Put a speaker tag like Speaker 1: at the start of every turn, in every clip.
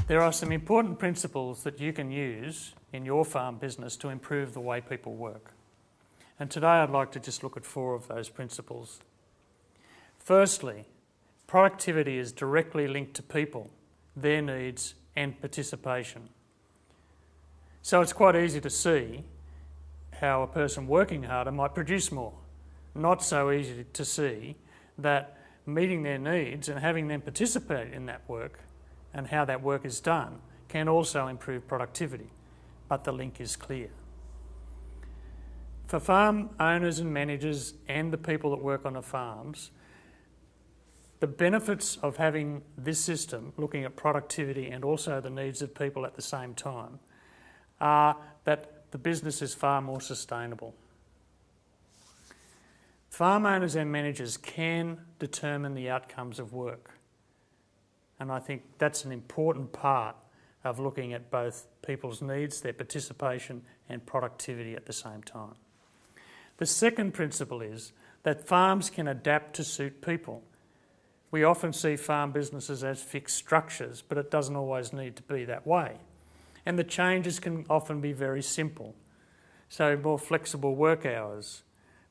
Speaker 1: There are some important principles that you can use in your farm business to improve the way people work. And today I'd like to just look at 4 of those principles. Firstly, productivity is directly linked to people, their needs and participation. So it's quite easy to see how a person working harder might produce more. Not so easy to see that meeting their needs and having them participate in that work and how that work is done can also improve productivity, but the link is clear. For farm owners and managers and the people that work on the farms, the benefits of having this system, looking at productivity and also the needs of people at the same time, are that the business is far more sustainable. Farm owners and managers can determine the outcomes of work. And I think that's an important part of looking at both people's needs, their participation and productivity at the same time. The second principle is that farms can adapt to suit people. We often see farm businesses as fixed structures, but it doesn't always need to be that way. And the changes can often be very simple. So more flexible work hours,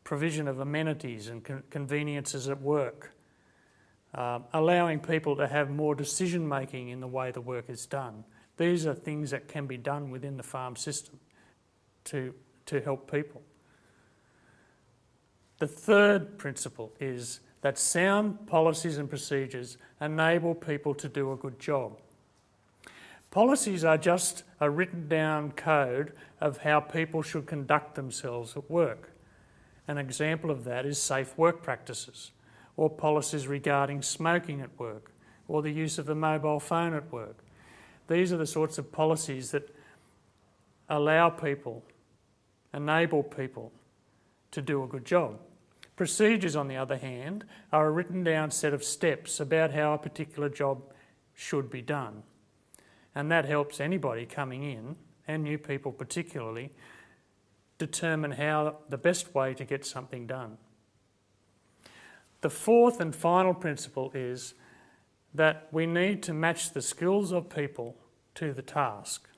Speaker 1: provision of amenities and conveniences at work, allowing people to have more decision making in the way the work is done. These are things that can be done within the farm system to help people. The third principle is that sound policies and procedures enable people to do a good job. Policies are just a written down code of how people should conduct themselves at work. An example of that is safe work practices, or policies regarding smoking at work, or the use of a mobile phone at work. These are the sorts of policies that allow people, enable people to do a good job. Procedures, on the other hand, are a written down set of steps about how a particular job should be done. And that helps anybody coming in, and new people particularly, determine how the best way to get something done. The fourth and final principle is that we need to match the skills of people to the task.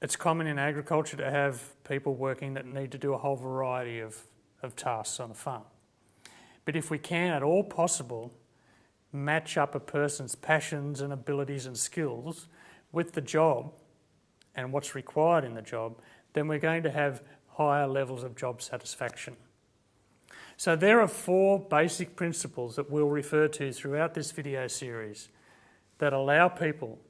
Speaker 1: It's common in agriculture to have people working that need to do a whole variety of tasks on a farm. But if we can, at all possible, match up a person's passions and abilities and skills with the job and what's required in the job, then we're going to have higher levels of job satisfaction. So there are 4 basic principles that we'll refer to throughout this video series that allow people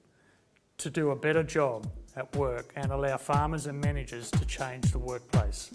Speaker 1: to do a better job at work and allow farmers and managers to change the workplace.